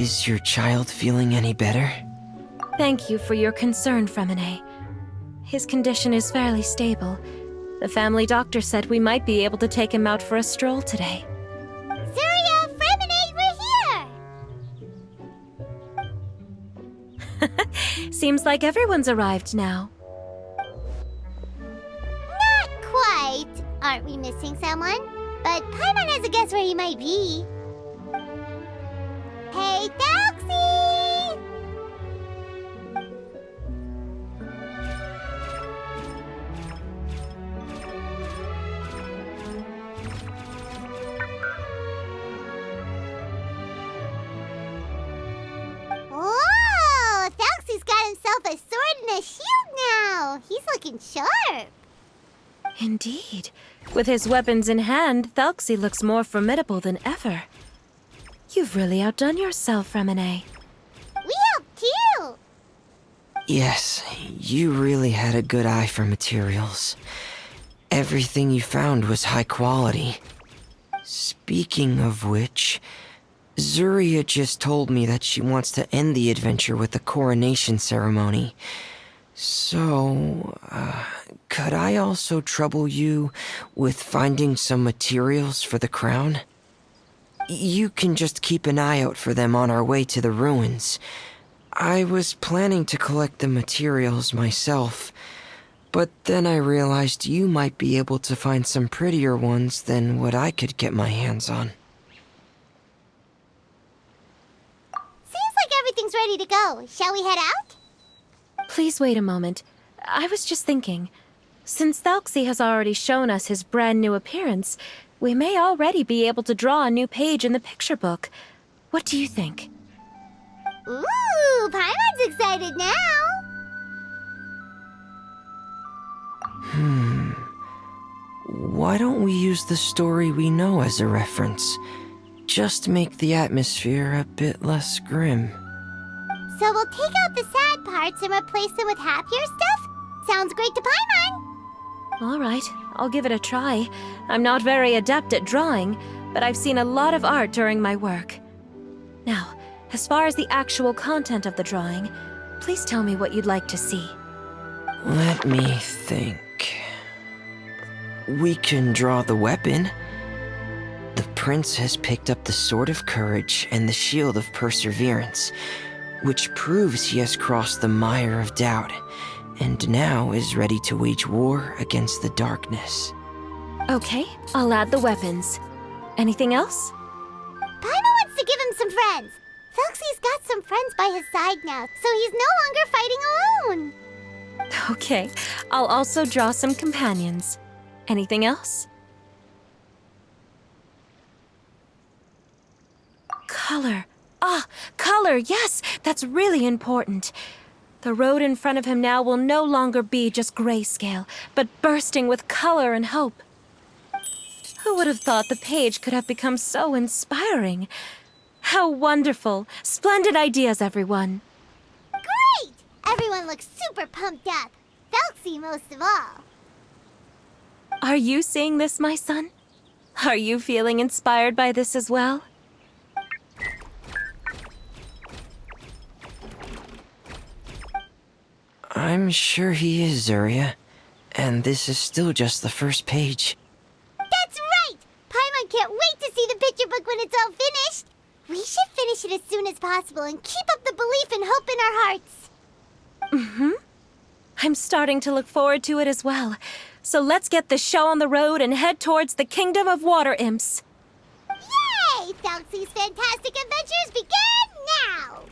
Is your child feeling any better? Thank you for your concern, Fremine. His condition is fairly stable. The family doctor said we might be able to take him out for a stroll today. Zuria, Fremine, we're here! Seems like everyone's arrived now. Not quite. Aren't we missing someone? But Paimon has a guess where he might be. Hey, Thelxie! Whoa! Thelxie's got himself a sword and a shield now. He's looking sharp. Indeed. With his weapons in hand, Thelxie looks more formidable than ever. You've really outdone yourself, Fremine. We helped too. Yes, you really had a good eye for materials. Everything you found was high quality. Speaking of which, Zuria just told me that she wants to end the adventure with the coronation ceremony. So, could I also trouble you with finding some materials for the crown? You can just keep an eye out for them on our way to the ruins. I was planning to collect the materials myself, but then I realized you might be able to find some prettier ones than what I could get my hands on. Seems like everything's ready to go. Shall we head out? Please wait a moment. I was just thinking. Since Thelxie has already shown us his brand new appearance, we may already be able to draw a new page in the picture book. What do you think? Ooh, Paimon's excited now. Why don't we use the story we know as a reference? Just make the atmosphere a bit less grim. So we'll take out the sad parts and replace them with happier stuff? Sounds great to Paimon. All right, I'll give it a try. I'm not very adept at drawing, but I've seen a lot of art during my work. Now, as far as the actual content of the drawing, please tell me what you'd like to see. Let me think. We can draw the weapon. The prince has picked up the Sword of Courage and the Shield of Perseverance, which proves he has crossed the mire of doubt, and now is ready to wage war against the darkness. Okay, I'll add the weapons. Anything else? Paimon wants to give him some friends. Thelxie's got some friends by his side now, so he's no longer fighting alone. Okay, I'll also draw some companions. Anything else? Color. Ah, color, yes! That's really important. The road in front of him now will no longer be just grayscale, but bursting with color and hope. Who would have thought the page could have become so inspiring? How wonderful! Splendid ideas, everyone! Great! Everyone looks super pumped up. Thelxie most of all. Are you seeing this, my son? Are you feeling inspired by this as well? I'm sure he is, Zuria. And this is still just the first page. That's right! Paimon can't wait to see the picture book when it's all finished. We should finish it as soon as possible and keep up the belief and hope in our hearts. Mm-hmm. I'm starting to look forward to it as well. So let's get the show on the road and head towards the Kingdom of Water Imps. Yay! Thelxie's fantastic adventures begin now!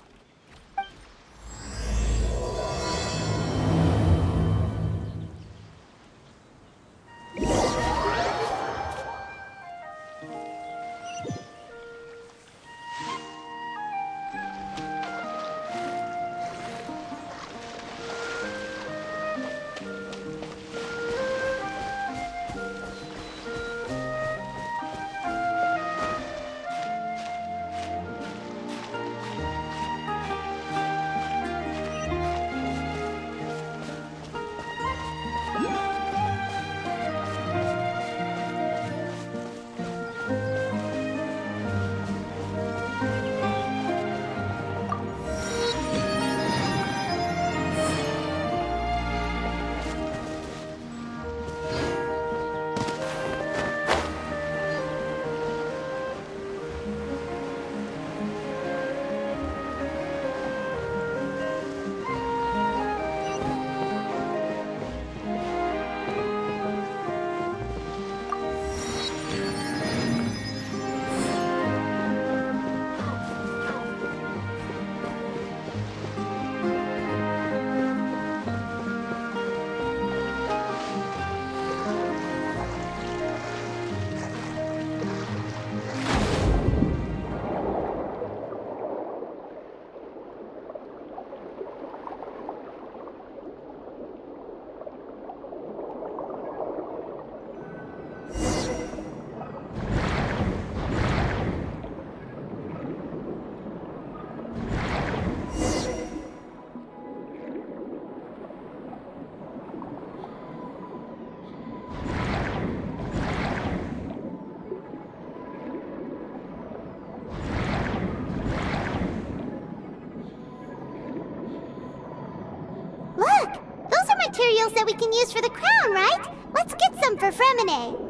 materials that we can use for the crown, right? Let's get some for Fremine.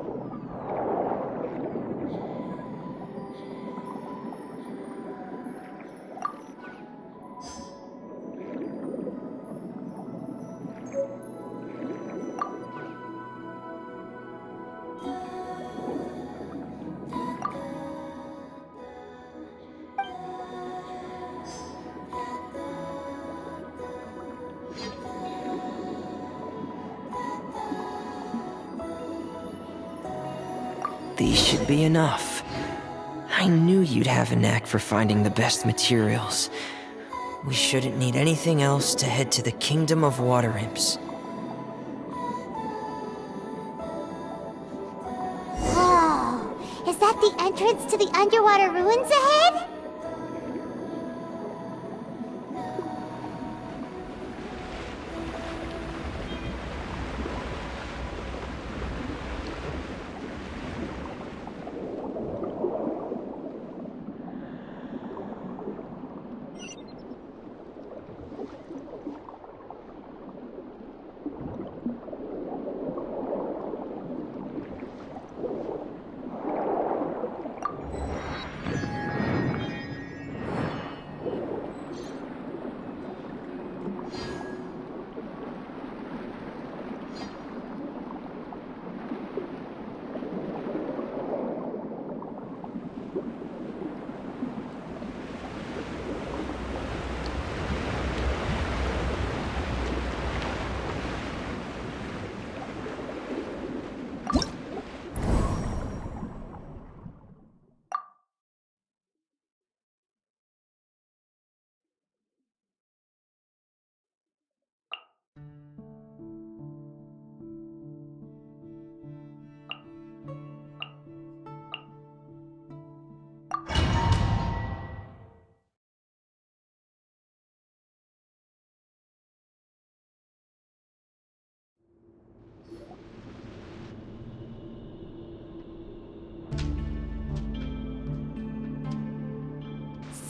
These should be enough. I knew you'd have a knack for finding the best materials. We shouldn't need anything else to head to the Kingdom of Water Imps. Whoa! Is that the entrance to the underwater ruins ahead?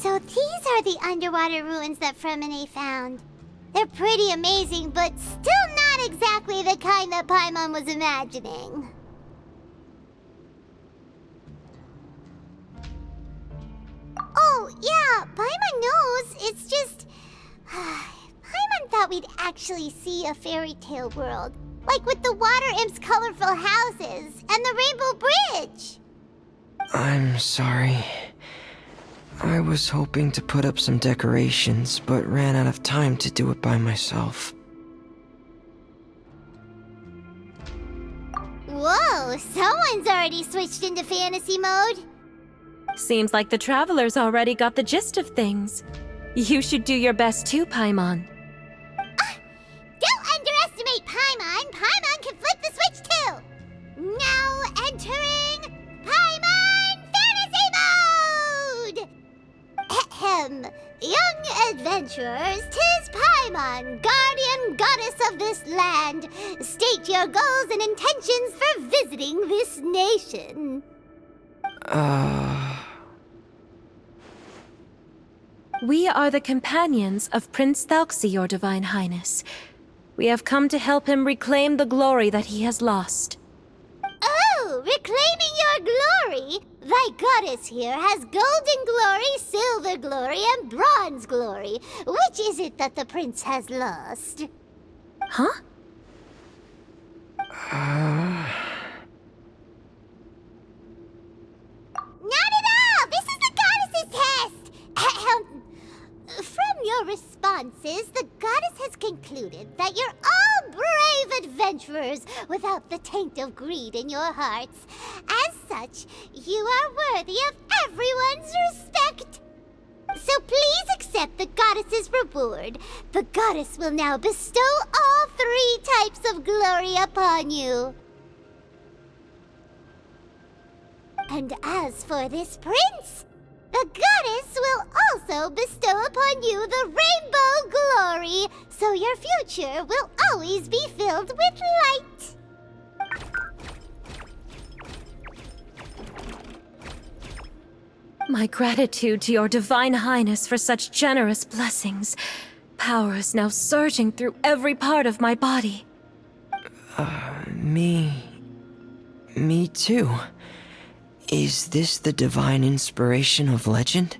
So these are the underwater ruins that Fremine found. They're pretty amazing, but still not exactly the kind that Paimon was imagining. Oh, yeah, Paimon knows. It's just... Paimon thought we'd actually see a fairy tale world. Like with the water imps' colorful houses and the Rainbow Bridge. I'm sorry. I was hoping to put up some decorations, but ran out of time to do it by myself. Whoa, someone's already switched into fantasy mode. Seems like the travelers already got the gist of things. You should do your best too, Paimon. Don't underestimate Paimon. Paimon can flip the switch too. Now entering Paimon Fantasy Mode! Ahem. Young adventurers, 'tis Paimon, guardian goddess of this land. State your goals and intentions for visiting this nation. We are the companions of Prince Thelxie, your Divine Highness. We have come to help him reclaim the glory that he has lost. Oh, reclaiming your glory? Thy goddess here has golden glory, silver glory, and bronze glory. Which is it that the prince has lost? Huh? Not at all! This is the goddess's test! Ahem. From your responses, the goddess has concluded that you're all brave adventurers without the taint of greed in your hearts. As such, you are worthy of everyone's respect. So please accept the goddess's reward. The goddess will now bestow all 3 types of glory upon you. And as for this prince, the goddess will also bestow upon you the rainbow glory, so your future will always be filled with light. My gratitude to your Divine Highness for such generous blessings. Power is now surging through every part of my body. Me too. Is this the divine inspiration of legend?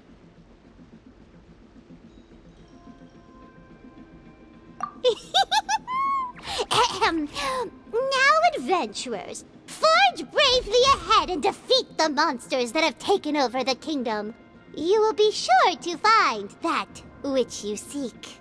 Now, adventurers, forge bravely ahead and defeat the monsters that have taken over the kingdom. You will be sure to find that which you seek.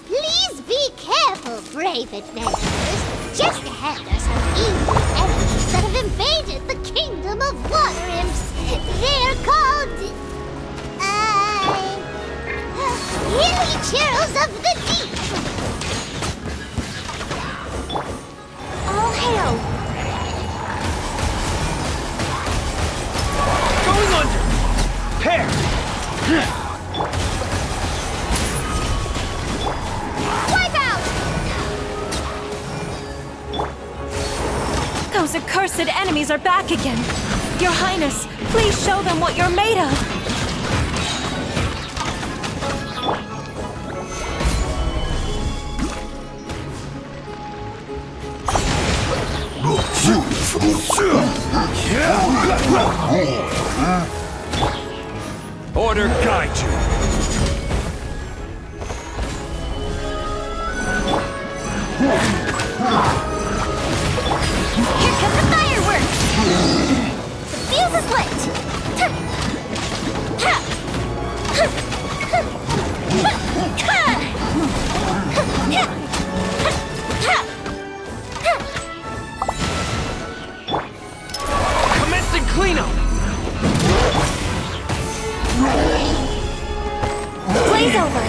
Please be careful, brave adventurers. Just ahead are some evil enemies that have invaded the kingdom of water imps. They're called... Hilly Churls of the Deep. All hail. Going under! Pair! Those accursed enemies are back again. Your Highness, please show them what you're made of. Order guide you. Here come the fireworks! The fuse is lit! Commencing cleanup! Blaze over!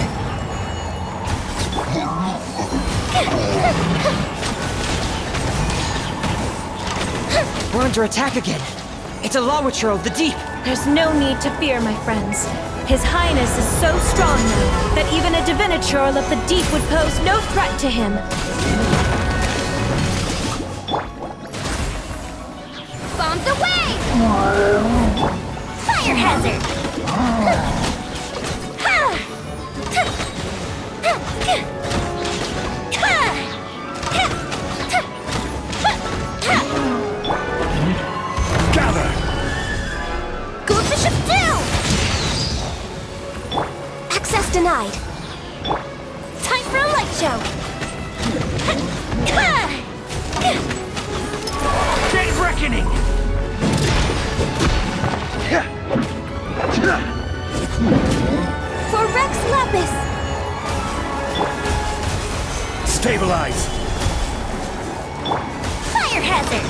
We're under attack again. It's a Lawitcher of the Deep. There's no need to fear, my friends. His Highness is so strong now that even a Diviniture of the Deep would pose no threat to him. Bombs away! Fire hazard! Gather! Go to ship 2! Access denied. Time for a light show. Day of reckoning! For Rex Lapis. Stabilize! Fire hazard.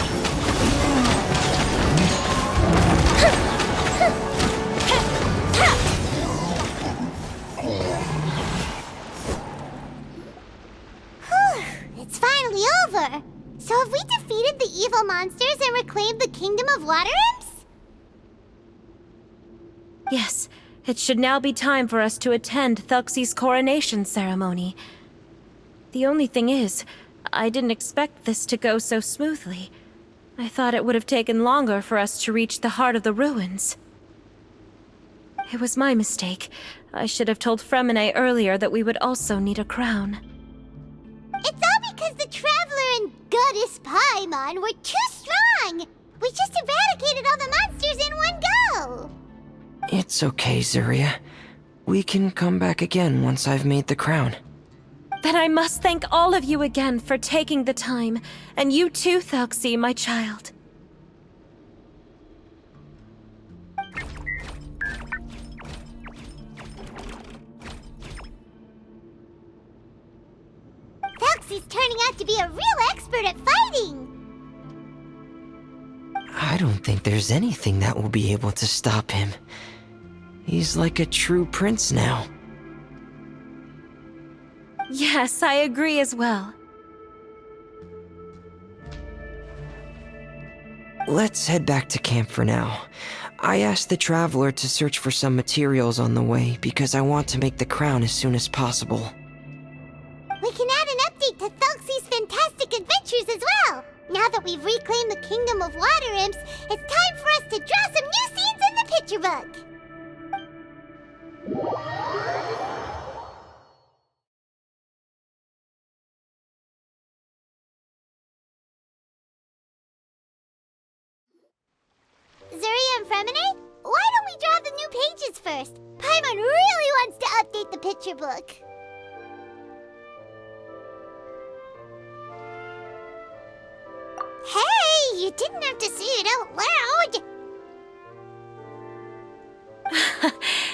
It's finally over! So have we defeated the evil monsters and reclaimed the kingdom of water imps? Yes, it should now be time for us to attend Thelxie's coronation ceremony. The only thing is, I didn't expect this to go so smoothly. I thought it would have taken longer for us to reach the heart of the ruins. It was my mistake. I should have told Fremine earlier that we would also need a crown. It's all because the Traveler and Goddess Paimon were too strong! We just eradicated all the monsters in one go! It's okay, Zuria. We can come back again once I've made the crown. Then I must thank all of you again for taking the time, and you too, Thelxie, my child. Thelxie's turning out to be a real expert at fighting! I don't think there's anything that will be able to stop him. He's like a true prince now. Yes, I agree as well. Let's head back to camp for now. I asked the Traveler to search for some materials on the way because I want to make the crown as soon as possible. We can add an update to Thelxie's fantastic adventures as well! Now that we've reclaimed the Kingdom of Water Imps, it's time for us to draw some new scenes in the picture book! Zuria and Fremine, why don't we draw the new pages first? Paimon really wants to update the picture book. Hey, you didn't have to say it out loud!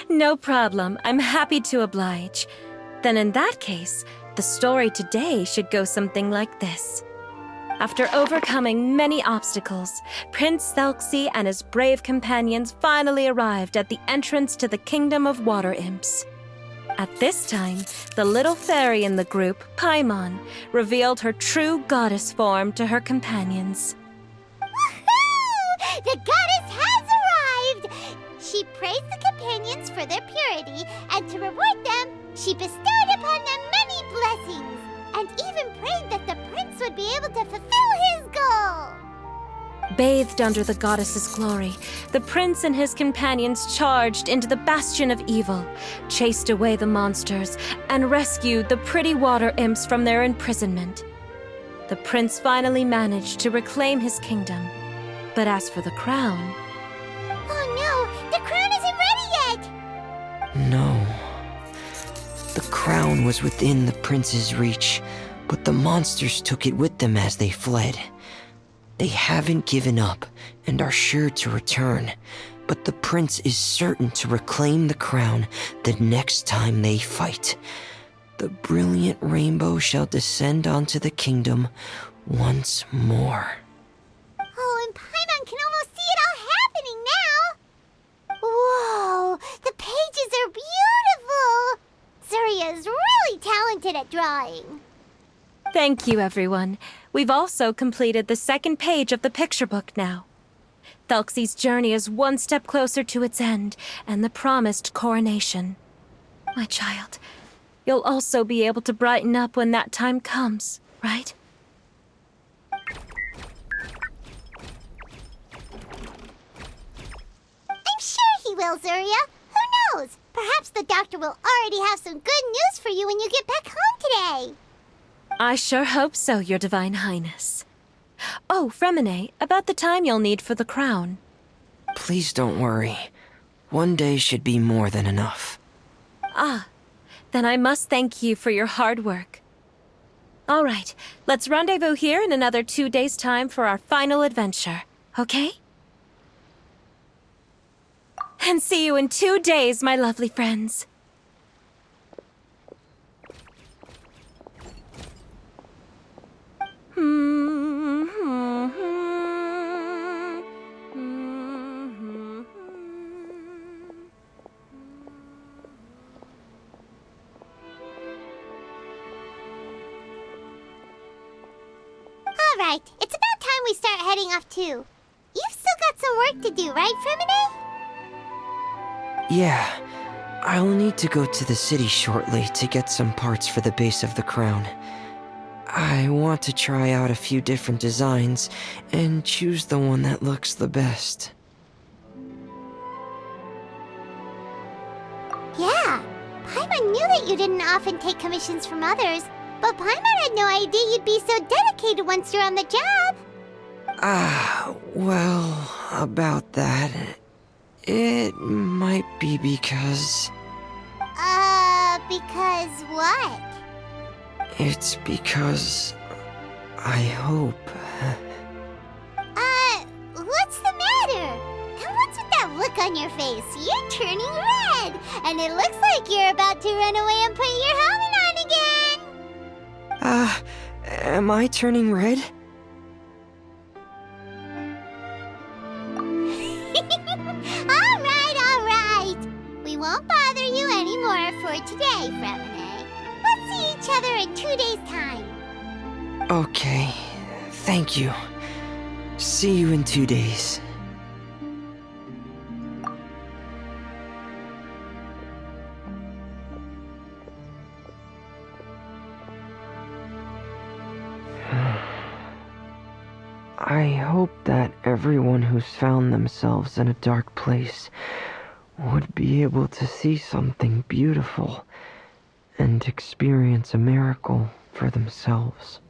No problem. I'm happy to oblige. Then in that case, the story today should go something like this. After overcoming many obstacles, Prince Thelxie and his brave companions finally arrived at the entrance to the Kingdom of Water Imps. At this time, the little fairy in the group, Paimon, revealed her true goddess form to her companions. Woohoo! The goddess has arrived! She praised the companions for their purity, and to reward them, she bestowed upon them many blessings, and even prayed that the prince would be able to fulfill his goal. Bathed under the goddess's glory, the prince and his companions charged into the bastion of evil, chased away the monsters, and rescued the pretty water imps from their imprisonment. The prince finally managed to reclaim his kingdom. But as for the crown... Oh no! The crown isn't ready yet! No. The crown was within the prince's reach, but the monsters took it with them as they fled. They haven't given up and are sure to return, but the prince is certain to reclaim the crown the next time they fight. The brilliant rainbow shall descend onto the kingdom once more. Oh, and Paimon can almost see it all happening now! Whoa! The pages are beautiful! Zuria is really talented at drawing. Thank you, everyone. We've also completed the second page of the picture book now. Thelxie's journey is one step closer to its end and the promised coronation. My child, you'll also be able to brighten up when that time comes, right? I'm sure he will, Zuria. Who knows? Perhaps the doctor will already have some good news for you when you get back home today. I sure hope so, Your Divine Highness. Oh, Fremine, about the time you'll need for the crown. Please don't worry. One day should be more than enough. Ah, then I must thank you for your hard work. All right, let's rendezvous here in another 2 days' time for our final adventure, okay? And see you in 2 days, my lovely friends. Alright, it's about time we start heading off too. You've still got some work to do, right, Fremine? Yeah, I'll need to go to the city shortly to get some parts for the base of the crown. I want to try out a few different designs and choose the one that looks the best. Yeah, Paimon knew that you didn't often take commissions from others, but Paimon had no idea you'd be so dedicated once you're on the job. Well, about that, it might be because... Because what? It's because... I hope... What's the matter? And what's with that look on your face? You're turning red, and it looks like you're about to run away and put your helmet on again. Am I turning red? Alright. We won't bother you anymore for today, Fremine. Let's see each other in 2 days' time. Okay, thank you. See you in 2 days. I hope that everyone who's found themselves in a dark place would be able to see something beautiful and experience a miracle for themselves.